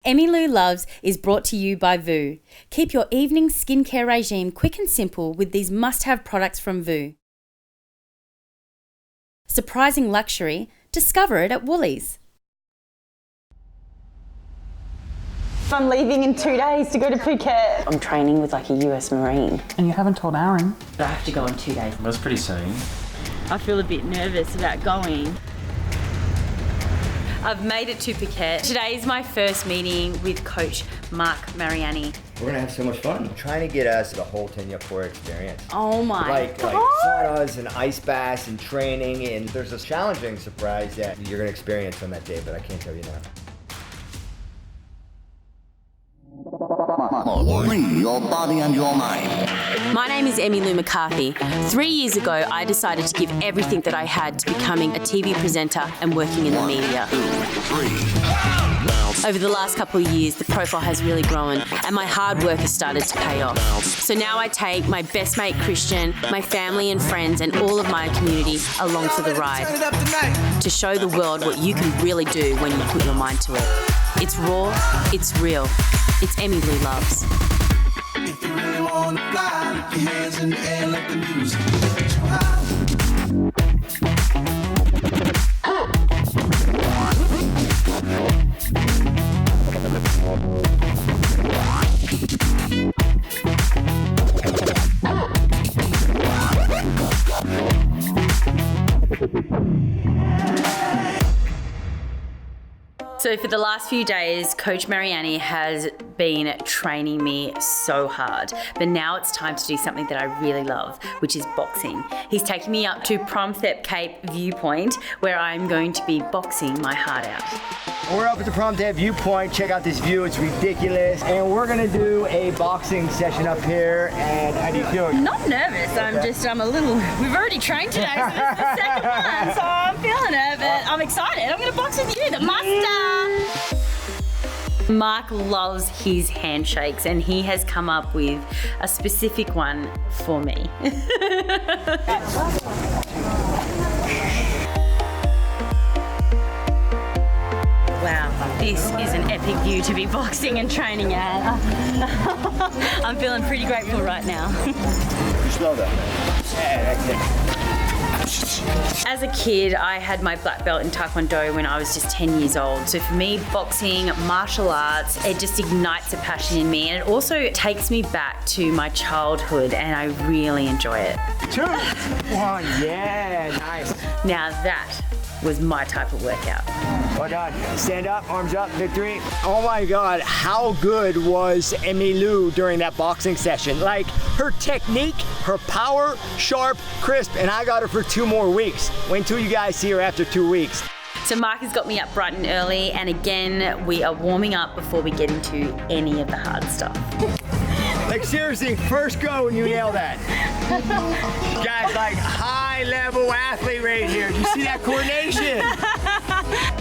Emmylou Loves is brought to you by Voo. Keep your evening skincare regime quick and simple with these must-have products from Voo. Surprising luxury? Discover it at Woolies. I'm leaving in 2 days to go to Phuket. I'm training with like a US Marine. And you haven't told Aaron? But I have to go in 2 days. That's pretty soon. I feel a bit nervous about going. I've made it to Phuket. Today is my first meeting with Coach Mark Mariani. We're gonna have so much fun. Trying to get us the whole 10-year core experience. Oh my Like God. saunas and ice baths and training, and there's a challenging surprise that you're gonna experience on that day, but I can't tell you now. Free your body and your mind. My name is Emilia Mccarthy. 3 years ago, I decided to give everything that I had to becoming a TV presenter and working in the media. 1, 2, 3. Over the last couple of years, the profile has really grown and my hard work has started to pay off. So now I take my best mate Christian, my family and friends and all of my community along for the ride to show the world what you can really do when you put your mind to it. It's raw, it's real, it's Emmylou Loves. If you really wanna fly, lift your hands in the air, let the music So for the last few days, Coach Mariani has been training me so hard, but now it's time to do something that I really love, which is boxing. He's taking me up to Promthep Cape Viewpoint, where I'm going to be boxing my heart out. We're up at the Promthep Viewpoint. Check out this view, it's ridiculous. And we're gonna do a boxing session up here. And how do you feel? Not nervous, I'm a little, we've already trained today, so this is the second one, so I'm feeling it, but I'm excited. I'm gonna box with you, the master. Mark loves his handshakes and he has come up with a specific one for me. Wow, this is an epic view to be boxing and training at. I'm feeling pretty grateful right now. You smell that? Yeah, that's it. As a kid, I had my black belt in Taekwondo when I was just 10 years old. So for me, boxing, martial arts, it just ignites a passion in me. And it also takes me back to my childhood and I really enjoy it. 2, 1, yeah, nice. Now that was my type of workout. Well done. Stand up, arms up, victory. Oh my God, how good was Emmylou during that boxing session? Like, her technique, her power, sharp, crisp, and I got her for 2 more weeks. Wait until you guys see her after 2 weeks. So Mark has got me up bright and early, and again, we are warming up before we get into any of the hard stuff. Like seriously, first go and you nail that. Guys, like high level athlete right here. You see that coordination?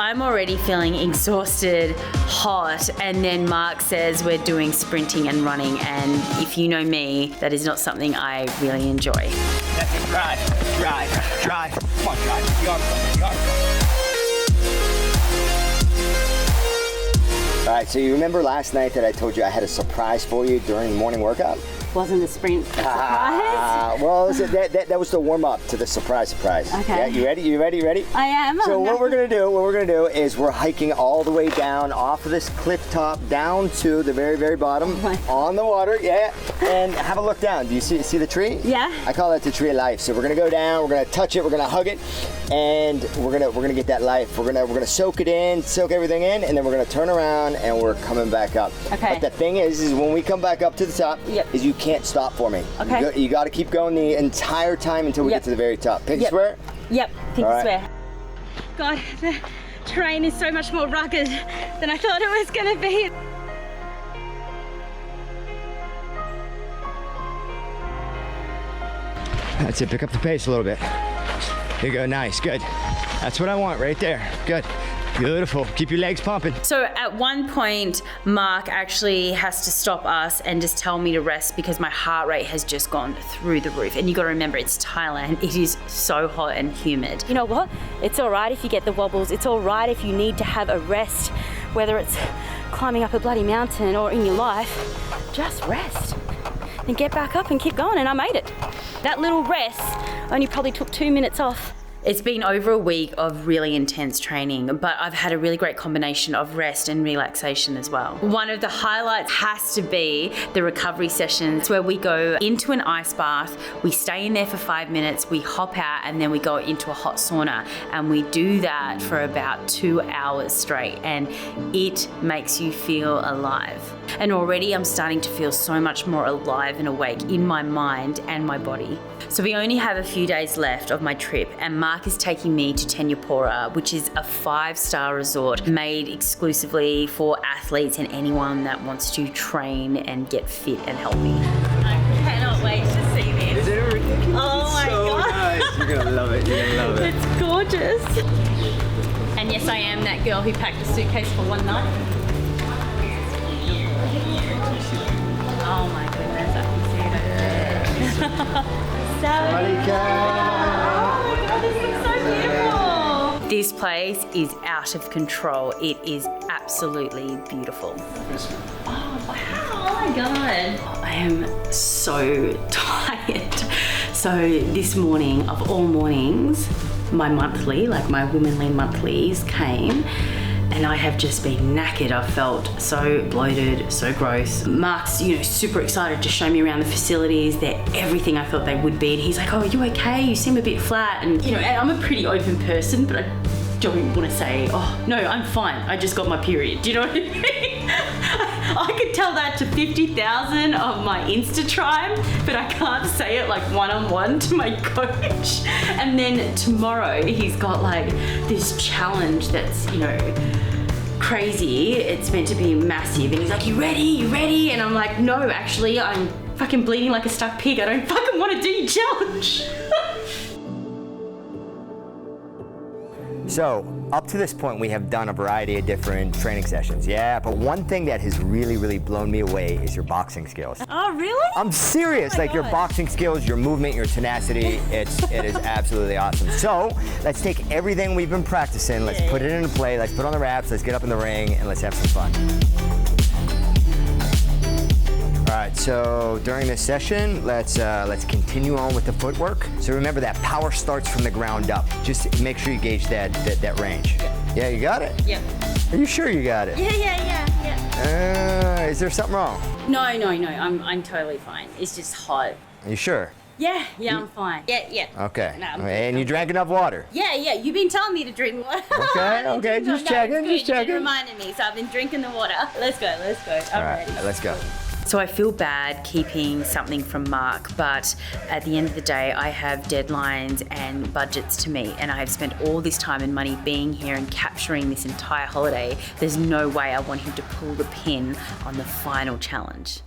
I'm already feeling exhausted, hot, and then Mark says we're doing sprinting and running, and if you know me, that is not something I really enjoy. That's it, drive. Come on, drive. You are. All right, so you remember last night that I told you I had a surprise for you during the morning workout? Wasn't the sprint a surprise? Well, that was the warm up to the surprise. Okay. Yeah, you ready? I am. So what we're gonna do is we're hiking all the way down off of this cliff top down to the very, very bottom on the water. Yeah, and have a look down. Do you see the tree? Yeah. I call that the tree of life. So we're gonna go down. We're gonna touch it. We're gonna hug it, and we're gonna get that life. We're gonna soak it in, soak everything in, and then we're gonna turn around and we're coming back up. Okay. But the thing is when we come back up to the top, is you can't stop for me. Okay. You got to keep going the entire time until we get to the very top. Pinky swear? Yep, pinky swear. God, the terrain is so much more rugged than I thought it was gonna be. That's it, pick up the pace a little bit. There you go, nice, good. That's what I want right there, good. Beautiful, keep your legs pumping. So at one point, Mark actually has to stop us and just tell me to rest because my heart rate has just gone through the roof. And you gotta remember, it's Thailand. It is so hot and humid. You know what? It's all right if you get the wobbles. It's all right if you need to have a rest, whether it's climbing up a bloody mountain or in your life, just rest and get back up and keep going, and I made it. That little rest only probably took 2 minutes off. It's been over a week of really intense training, but I've had a really great combination of rest and relaxation as well. One of the highlights has to be the recovery sessions where we go into an ice bath, we stay in there for 5 minutes, we hop out, and then we go into a hot sauna, and we do that for about 2 hours straight, and it makes you feel alive. And already I'm starting to feel so much more alive and awake in my mind and my body. So we only have a few days left of my trip, and Mark is taking me to Tenyapura, which is a 5-star resort made exclusively for athletes and anyone that wants to train and get fit and healthy. I cannot wait to see this. Is it ridiculous? Oh my God. Nice. You're gonna love it. You're gonna love it. It's gorgeous. And yes, I am that girl who packed a suitcase for one night. Oh my goodness, I can see it over there. Oh my God, this looks so beautiful. This place is out of control. It is absolutely beautiful. Oh wow, oh my God. I am so tired. So this morning, of all mornings, my monthly, like my womanly monthlies came, and I have just been knackered. I've felt so bloated, so gross. Mark's, super excited to show me around the facilities. They're everything I thought they would be. And he's like, oh, are you okay? You seem a bit flat. And, and I'm a pretty open person, but I don't want to say, oh, no, I'm fine. I just got my period. Do you know what I mean? I could tell that to 50,000 of my Insta tribe, but I can't say it like one-on-one to my coach. And then tomorrow he's got like this challenge that's, crazy. It's meant to be massive. And he's like, you ready? You ready? And I'm like, no, actually, I'm fucking bleeding like a stuck pig. I don't fucking want to do your challenge. So, up to this point, we have done a variety of different training sessions. Yeah, but one thing that has really, really blown me away is your boxing skills. Oh, really? I'm serious. Oh my your God. boxing skills, your movement, your tenacity, it is absolutely awesome. So, let's take everything we've been practicing, let's put it into play, let's put on the wraps, let's get up in the ring, and let's have some fun. All right, so during this session, let's continue on with the footwork. So remember that power starts from the ground up. Just make sure you gauge that range. Yeah, you got it? Yep. Are you sure you got it? Yeah. Is there something wrong? No, I'm totally fine. It's just hot. Are you sure? Yeah, I'm fine. Yeah. Okay. No, I'm And good. you drank enough water? Yeah, you've been telling me to drink water. Okay, just checking, You've just checking. been reminding me, so I've been drinking the water. Let's go. All right, let's go. So I feel bad keeping something from Mark, but at the end of the day, I have deadlines and budgets to meet, and I have spent all this time and money being here and capturing this entire holiday. There's no way I want him to pull the pin on the final challenge.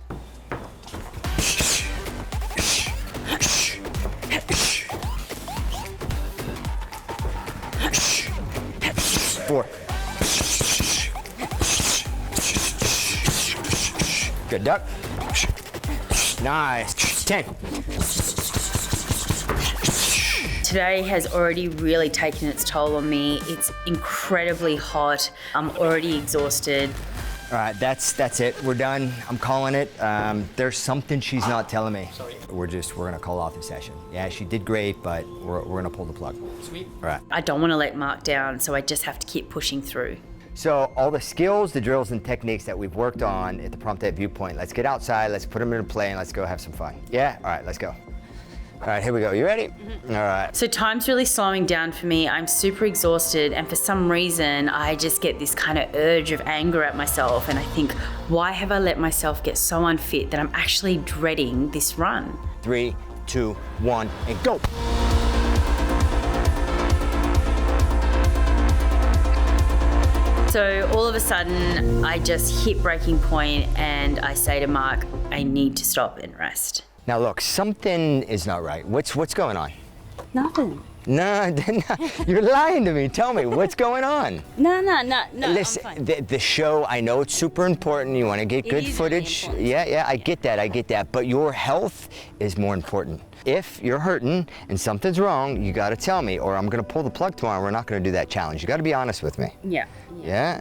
Four. Good duck. Nice. 10. Today has already really taken its toll on me. It's incredibly hot. I'm already exhausted. All right, that's it. We're done. I'm calling it. There's something she's not telling me. Sorry. We're gonna call off the session. Yeah, she did great, but we're gonna pull the plug. Sweet. All right. I don't want to let Mark down, so I just have to keep pushing through. So all the skills, the drills, and techniques that we've worked on at the Prompt Ed Viewpoint, let's get outside, let's put them into play, and let's go have some fun. Yeah? All right, let's go. All right, here we go. You ready? Mm-hmm. All right. So time's really slowing down for me. I'm super exhausted, and for some reason, I just get this kind of urge of anger at myself, and I think, why have I let myself get so unfit that I'm actually dreading this run? 3, 2, 1, and go. So all of a sudden, I just hit breaking point, and I say to Mark, I need to stop and rest. Now look, something is not right. What's going on? Nothing. No, you're lying to me. Tell me, what's going on? No. Listen, I'm fine. the show, I know it's super important. You want to get good is footage. really important. Yeah, I get that. But your health is more important. If you're hurting and something's wrong, you got to tell me, or I'm going to pull the plug tomorrow. We're not going to do that challenge. You got to be honest with me. Yeah. Yeah?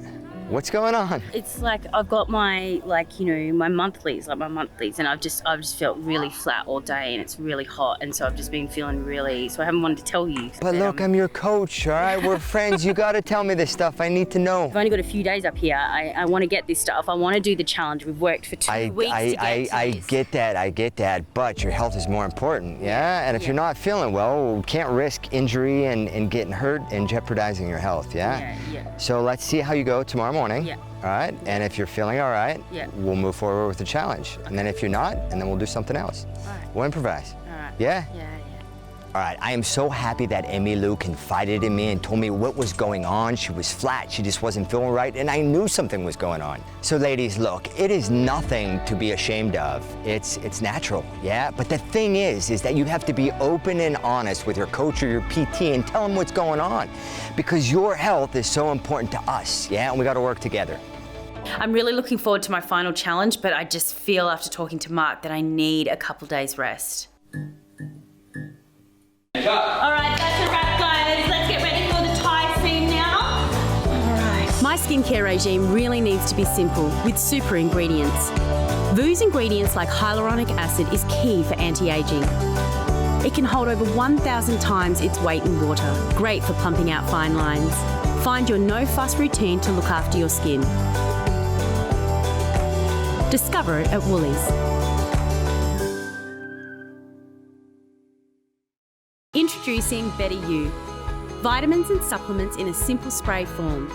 What's going on? It's like I've got my my monthlies, and I've just felt really flat all day, and it's really hot, and so I've just been feeling really. So I haven't wanted to tell you. But look, I'm your coach, all right? We're friends. You got to tell me this stuff. I need to know. I've only got a few days up here. I want to get this stuff. I want to do the challenge. We've worked for 2 weeks to get to this. I get that, but your health is more important, yeah? And if you're not feeling well, we can't risk injury and getting hurt and jeopardizing your health, yeah? Yeah. So let's see how you go tomorrow morning. Yeah. All right, and if you're feeling all right, we'll move forward with the challenge. Okay. And then if you're not, and then we'll do something else. All right. We'll improvise. All right. Yeah? Yeah. All right, I am so happy that Emmylou confided in me and told me what was going on. She was flat, she just wasn't feeling right, and I knew something was going on. So ladies, look, it is nothing to be ashamed of. It's natural, yeah? But the thing is that you have to be open and honest with your coach or your PT and tell them what's going on, because your health is so important to us, yeah? And we gotta work together. I'm really looking forward to my final challenge, but I just feel after talking to Mark that I need a couple days rest. All right, that's a wrap, guys. Let's get ready for the Thai scene now. All right. My skincare regime really needs to be simple with super ingredients. Vu's ingredients like hyaluronic acid is key for anti-aging. It can hold over 1,000 times its weight in water. Great for plumping out fine lines. Find your no-fuss routine to look after your skin. Discover it at Woolies. Introducing Better You. Vitamins and supplements in a simple spray form.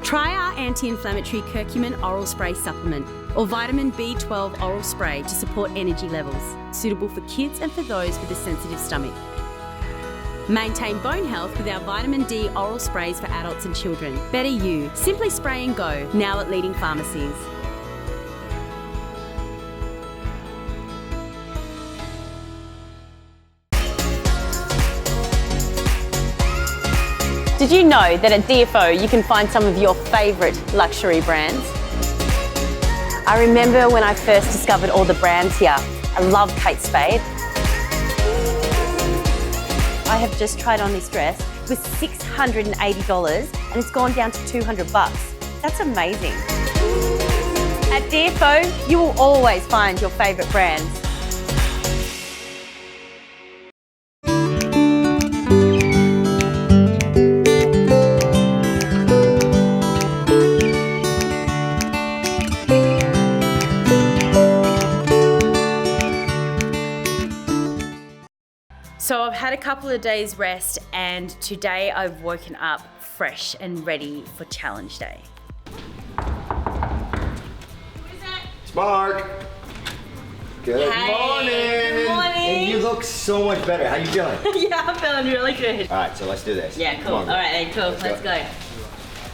Try our anti-inflammatory curcumin oral spray supplement or vitamin B12 oral spray to support energy levels, suitable for kids and for those with a sensitive stomach. Maintain bone health with our vitamin D oral sprays for adults and children. Better You. Simply spray and go, now at leading pharmacies. Did you know that at DFO you can find some of your favourite luxury brands? I remember when I first discovered all the brands here. I love Kate Spade. I have just tried on this dress. It was $680 and it's gone down to $200. That's amazing. At DFO, you will always find your favourite brands. So I've had a couple of days rest and today I've woken up fresh and ready for challenge day. It's Mark. Good morning. Good morning. And you look so much better. How you feeling? Yeah, I'm feeling really good. All right, so let's do this. Yeah, cool. All right, then, cool. Let's go.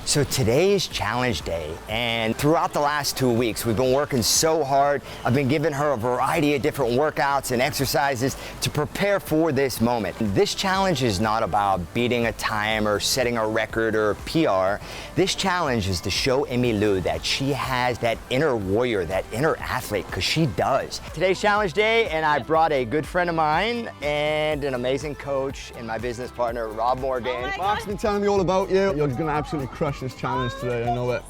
So today is challenge day, and throughout the last 2 weeks, we've been working so hard. I've been giving her a variety of different workouts and exercises to prepare for this moment. This challenge is not about beating a time or setting a record or a PR. This challenge is to show Emmylou that she has that inner warrior, that inner athlete, because she does. Today's challenge day, and I brought a good friend of mine and an amazing coach and my business partner, Rob Morgan. Mark's been telling me all about you. You're gonna absolutely crush this challenge today, I know it.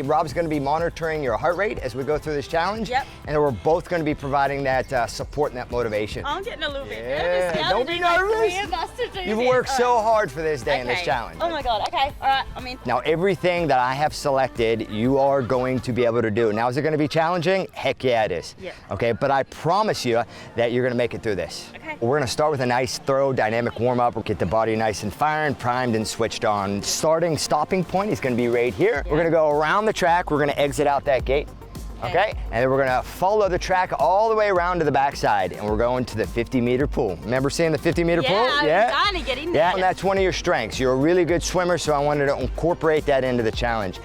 Rob's going to be monitoring your heart rate as we go through this challenge. Yep. And we're both going to be providing that support and that motivation. I'm getting a little bit nervous now. Don't be nervous. You've worked so hard for this day and this challenge. Oh my God, okay, all right, I'm in. Now, everything that I have selected, you are going to be able to do. Now, is it going to be challenging? Heck yeah, it is. Yep. Okay, but I promise you that you're going to make it through this. Okay. We're going to start with a nice, thorough, dynamic warm-up. We'll get the body nice and firing, primed and switched on. Stopping point is going to be right here. Yeah. We're going to go around the track. We're going to exit out that gate. Okay, and then we're gonna follow the track all the way around to the backside, and we're going to the 50-meter pool. Remember seeing the 50-meter pool? Yeah, I'm trying to get in there. Yeah, and that's one of your strengths. You're a really good swimmer, so I wanted to incorporate that into the challenge.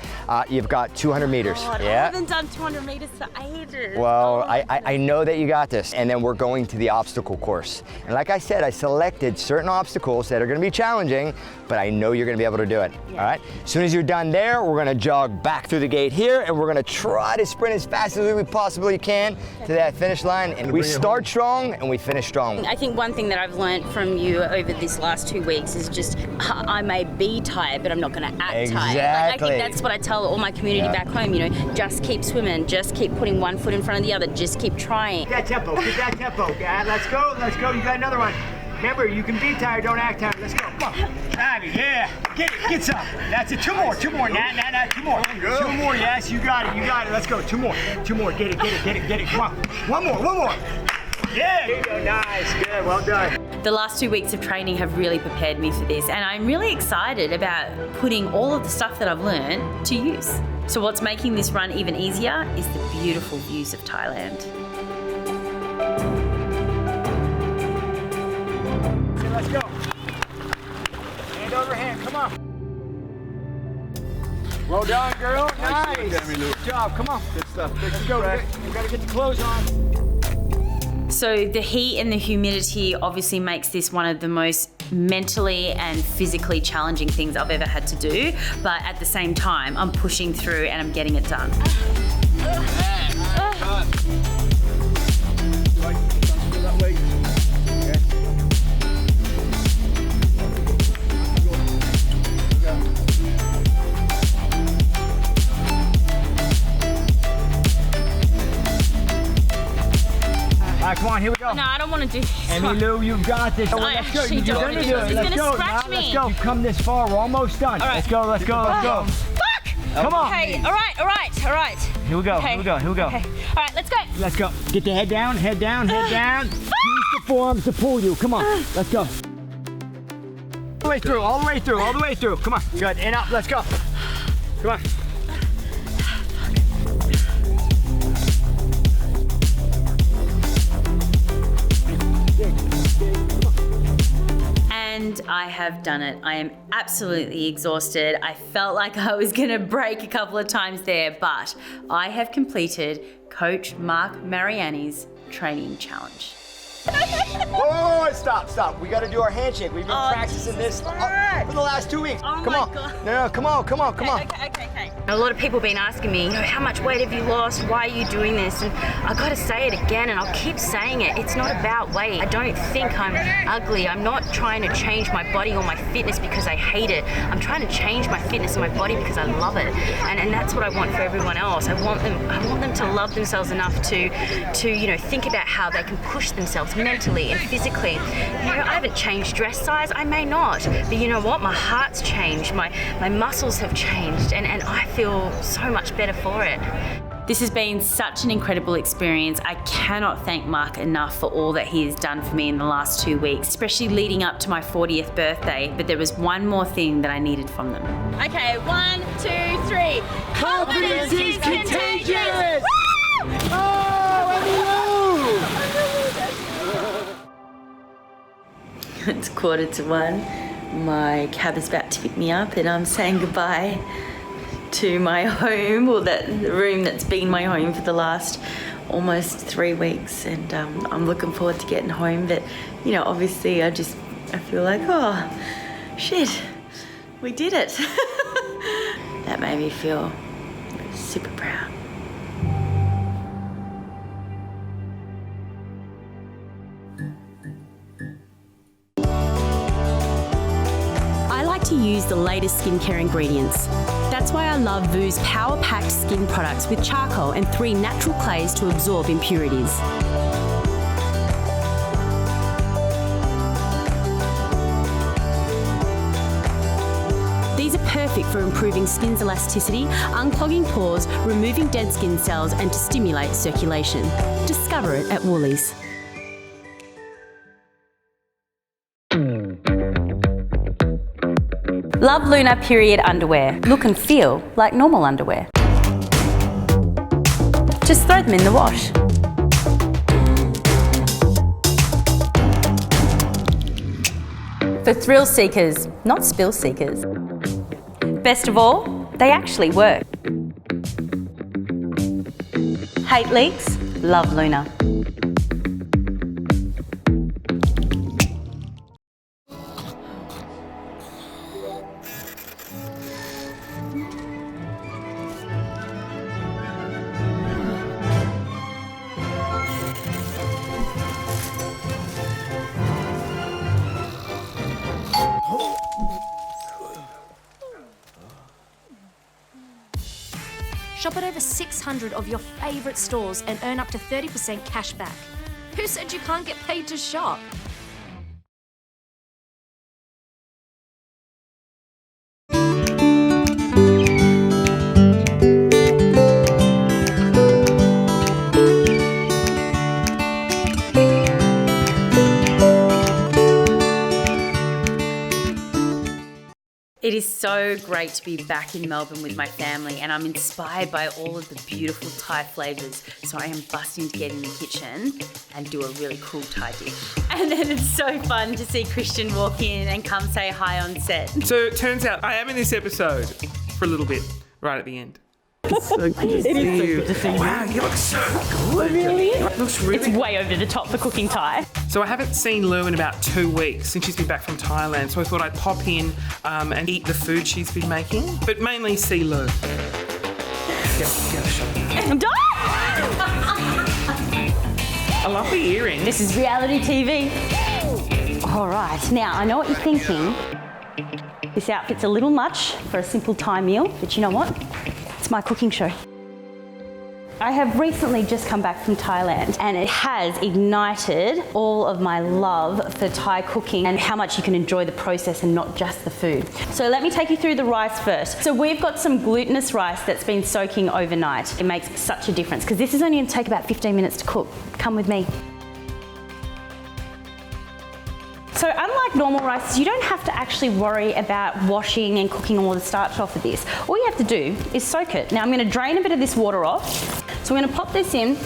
You've got 200 meters. God, yeah. I haven't done 200 meters for ages. Well, I know that you got this. And then we're going to the obstacle course. And like I said, I selected certain obstacles that are gonna be challenging, but I know you're gonna be able to do it, all right? As soon as you're done there, we're gonna jog back through the gate here, and we're gonna try to sprint as fast as we possibly can to that finish line. And we start strong and we finish strong. I think one thing that I've learned from you over this last 2 weeks is just I may be tired, but I'm not going to act tired. Like, I think that's what I tell all my community back home, you know, just keep swimming, just keep putting one foot in front of the other, just keep trying. Get that tempo. Yeah, let's go. You got another one. Remember, you can be tired, don't act tired. Let's go. Come on. Abby, yeah. Get some. That's it. Two more. Nah, 2 more. 2 more, yes, you got it. Let's go. 2 more. Get it. Come on. One more. Yeah, there you go. Nice. Good. Well done. The last 2 weeks of training have really prepared me for this, and I'm really excited about putting all of the stuff that I've learned to use. So what's making this run even easier is the beautiful views of Thailand. Let's go. Hand over hand, come on. Well done, girl. Nice. Good job, come on. Good stuff. Let's go. We gotta get the clothes on. So the heat and the humidity obviously makes this one of the most mentally and physically challenging things I've ever had to do, but at the same time, I'm pushing through and I'm getting it done. Come on, here we go. No, I don't want to do this. Emmylou, you've got this. I actually don't want to do this. It's going to scratch me. Let's go. You've come this far. We're almost done. All right. Let's go. Fuck! Come on. Okay, all right. Here we go. Okay. Okay. All right, let's go. Get the head down. Use the forearms to pull you. Come on. Let's go. All the way through. Come on. Good. And up. Let's go. Come on. And I have done it. I am absolutely exhausted. I felt like I was gonna break a couple of times there, but I have completed Coach Mark Mariani's training challenge. Whoa, stop. We got to do our handshake. We've been practicing this for the last 2 weeks. Oh come my on. God. No, come on. Okay. A lot of people have been asking me, you know, how much weight have you lost? Why are you doing this? And I got to say it again, and I'll keep saying it. It's not about weight. I don't think I'm ugly. I'm not trying to change my body or my fitness because I hate it. I'm trying to change my fitness and my body because I love it. And that's what I want for everyone else. I want them to love themselves enough to you know, think about how they can push themselves mentally and physically. You know, I haven't changed dress size. I may not, but you know what? My heart's changed. My muscles have changed, and I feel so much better for it. This has been such an incredible experience. I cannot thank Mark enough for all that he has done for me in the last 2 weeks, especially leading up to my 40th birthday. But there was one more thing that I needed from them. Okay, 1, 2, 3. Confidence is contagious! Oh, Emmylou! It's 1:15. My cab is about to pick me up, and I'm saying goodbye to my home, or the room that's been my home for the last almost 3 weeks, and I'm looking forward to getting home. But you know, obviously I feel like, oh shit, we did it. That made me feel super proud. To use the latest skincare ingredients. That's why I love Vu's power-packed skin products with charcoal and 3 natural clays to absorb impurities. These are perfect for improving skin's elasticity, unclogging pores, removing dead skin cells, and to stimulate circulation. Discover it at Woolies. Love Luna period underwear. Look and feel like normal underwear. Just throw them in the wash. For thrill seekers, not spill seekers. Best of all, they actually work. Hate leaks? Love Luna. Shop at over 600 of your favourite stores and earn up to 30% cash back. Who said you can't get paid to shop? It is so great to be back in Melbourne with my family, and I'm inspired by all of the beautiful Thai flavours. So I am busting to get in the kitchen and do a really cool Thai dish. And then it's so fun to see Christian walk in and come say hi on set. So it turns out I am in this episode for a little bit, right at the end. It's so good to see you. Wow, you look so good. Really? It looks really It's way over the top for cooking Thai. So I haven't seen Lou in about 2 weeks since she's been back from Thailand, so I thought I'd pop in and eat the food she's been making, but mainly see Lou. Get a shot. I love the earrings. This is reality TV. All right, now I know what you're thinking. This outfit's a little much for a simple Thai meal, but you know what? It's my cooking show. I have recently just come back from Thailand, and it has ignited all of my love for Thai cooking and how much you can enjoy the process and not just the food. So let me take you through the rice first. So we've got some glutinous rice that's been soaking overnight. It makes such a difference because this is only going to take about 15 minutes to cook. Come with me. So unlike normal rice, you don't have to actually worry about washing and cooking all the starch off of this. All you have to do is soak it. Now I'm going to drain a bit of this water off. So we're going to pop this in.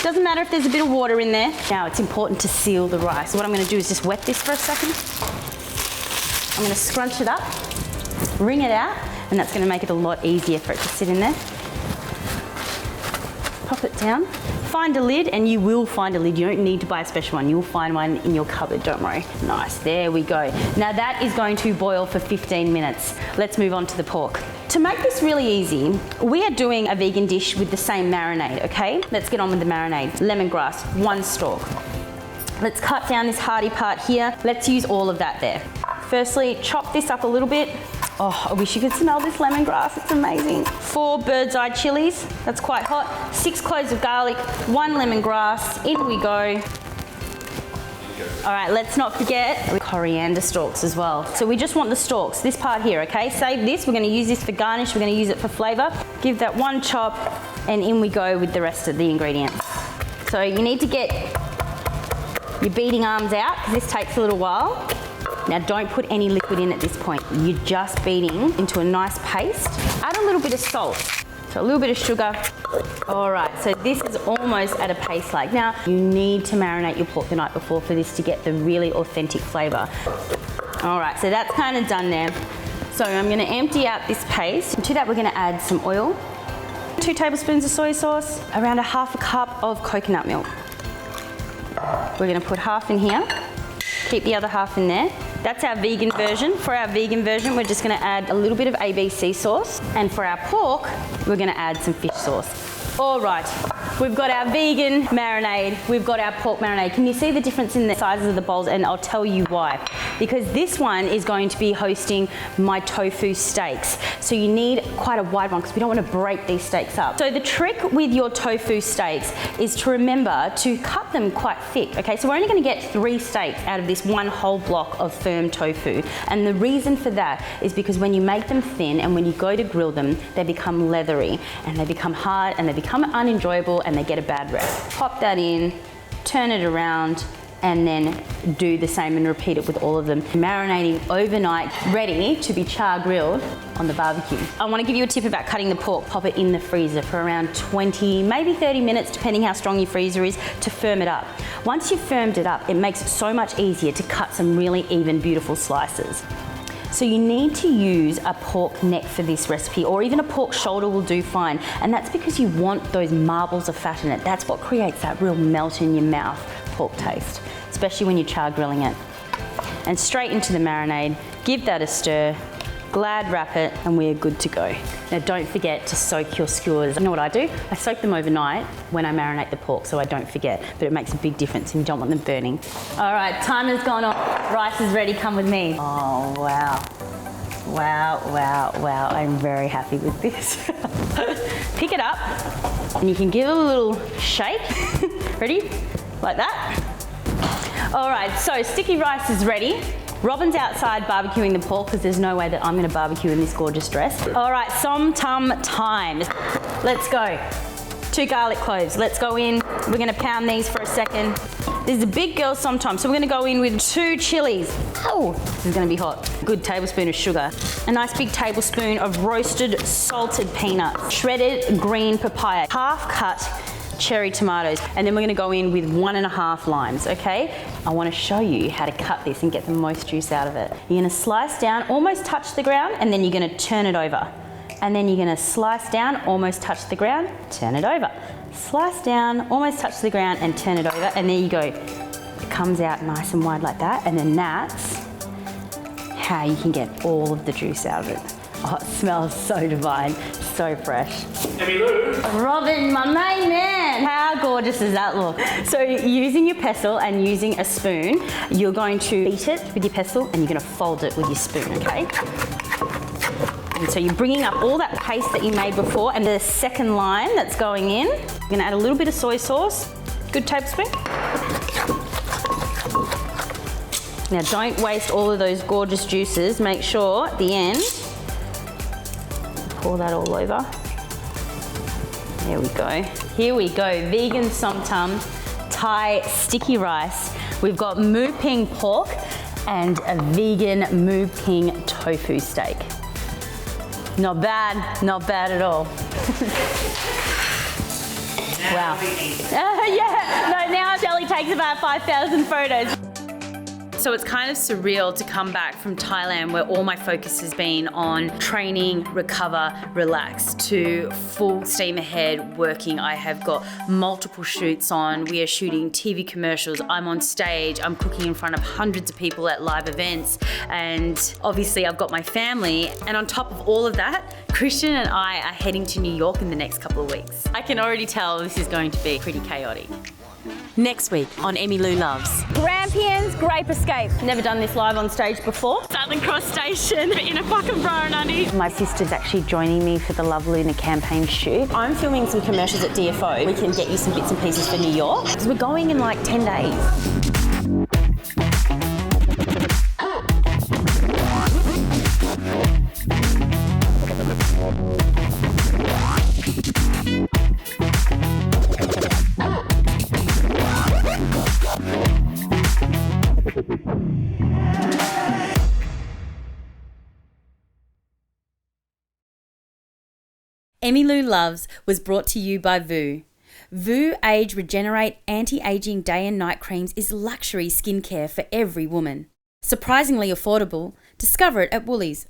Doesn't matter if there's a bit of water in there. Now it's important to seal the rice. So what I'm going to do is just wet this for a second. I'm going to scrunch it up, wring it out, and that's going to make it a lot easier for it to sit in there. Pop it down. Find a lid, and you will find a lid. You don't need to buy a special one. You'll find one in your cupboard, don't worry. Nice, there we go. Now that is going to boil for 15 minutes. Let's move on to the pork. To make this really easy, we are doing a vegan dish with the same marinade, okay? Let's get on with the marinade. Lemongrass, 1 stalk. Let's cut down this hearty part here. Let's use all of that there. Firstly, chop this up a little bit. Oh, I wish you could smell this lemongrass, it's amazing. 4 bird's eye chilies, that's quite hot. 6 cloves of garlic, 1 lemongrass, in we go. All right, let's not forget coriander stalks as well. So we just want the stalks, this part here, okay? Save this, we're gonna use this for garnish, we're gonna use it for flavor. Give that 1 chop, and in we go with the rest of the ingredients. So you need to get your beating arms out, because this takes a little while. Now don't put any liquid in at this point. You're just beating into a nice paste. Add a little bit of salt, so a little bit of sugar. All right, so this is almost at a paste like. Now you need to marinate your pork the night before for this to get the really authentic flavor. All right, so that's kind of done there. So I'm gonna empty out this paste. To that we're gonna add some oil, 2 tablespoons of soy sauce, around 1/2 cup of coconut milk. We're gonna put half in here, keep the other half in there. That's our vegan version. For our vegan version, we're just gonna add a little bit of ABC sauce. And for our pork, we're gonna add some fish sauce. All right, we've got our vegan marinade, we've got our pork marinade. Can you see the difference in the sizes of the bowls? And I'll tell you why. Because this one is going to be hosting my tofu steaks. So you need quite a wide one because we don't want to break these steaks up. So the trick with your tofu steaks is to remember to cut them quite thick, okay? So we're only gonna get 3 steaks out of this 1 whole block of firm tofu. And the reason for that is because when you make them thin and when you go to grill them, they become leathery and they become hard and they become unenjoyable and they get a bad rep. Pop that in, turn it around, and then do the same and repeat it with all of them. Marinating overnight, ready to be char grilled on the barbecue. I want to give you a tip about cutting the pork. Pop it in the freezer for around 20, maybe 30 minutes, depending how strong your freezer is, to firm it up. Once you've firmed it up, it makes it so much easier to cut some really even, beautiful slices. So you need to use a pork neck for this recipe, or even a pork shoulder will do fine. And that's because you want those marbles of fat in it. That's what creates that real melt in your mouth pork taste, especially when you're char grilling it. And straight into the marinade, give that a stir, glad wrap it, and we're good to go. Now don't forget to soak your skewers. You know what I do? I soak them overnight when I marinate the pork so I don't forget, but it makes a big difference and you don't want them burning. All right, timer's gone off. Rice is ready, come with me. Oh, wow. Wow, wow, wow. I'm very happy with this. Pick it up and you can give it a little shake. Ready? Like that. All right, so sticky rice is ready. Robin's outside barbecuing the pork because there's no way that I'm going to barbecue in this gorgeous dress. All right, som tum time. Let's go. 2 garlic cloves. Let's go in. We're going to pound these for a second. This is a big girl som tum, so we're going to go in with 2 chilies. Oh, this is going to be hot. Good tablespoon of sugar. A nice big tablespoon of roasted salted peanuts. Shredded green papaya. Half cut cherry tomatoes, and then we're going to go in with 1.5 limes, okay? I want to show you how to cut this and get the most juice out of it. You're going to slice down, almost touch the ground, and then you're going to turn it over. And then you're going to slice down, almost touch the ground, turn it over. Slice down, almost touch the ground, and turn it over, and there you go. It comes out nice and wide like that, and then that's how you can get all of the juice out of it. Oh, it smells so divine, so fresh. Emmylou. Robin, my main man. How gorgeous does that look? So using your pestle and using a spoon, you're going to beat it with your pestle and you're going to fold it with your spoon, okay? And so you're bringing up all that paste that you made before, and the second line that's going in, you're going to add a little bit of soy sauce, good tablespoon. Now don't waste all of those gorgeous juices. Make sure at the end, pour that all over. There we go. Here we go, vegan som tum, Thai sticky rice. We've got moo ping pork and a vegan moo ping tofu steak. Not bad at all. Wow. Yeah, no, now Shelly takes about 5,000 photos. So it's kind of surreal to come back from Thailand, where all my focus has been on training, recover, relax, to full steam ahead working. I have got multiple shoots on. We are shooting TV commercials. I'm on stage. I'm cooking in front of hundreds of people at live events. And obviously I've got my family. And on top of all of that, Christian and I are heading to New York in the next couple of weeks. I can already tell this is going to be pretty chaotic. Next week on Emmylou Loves. Grampians, Grape Escape. Never done this live on stage before. Southern Cross Station in a fucking bra and undies. My sister's actually joining me for the Love Luna campaign shoot. I'm filming some commercials at DFO. We can get you some bits and pieces for New York. Because we're going in like 10 days. Emmylou Loves was brought to you by Voo. Voo Age Regenerate Anti-Aging Day and Night Creams is luxury skincare for every woman. Surprisingly affordable. Discover it at Woolies.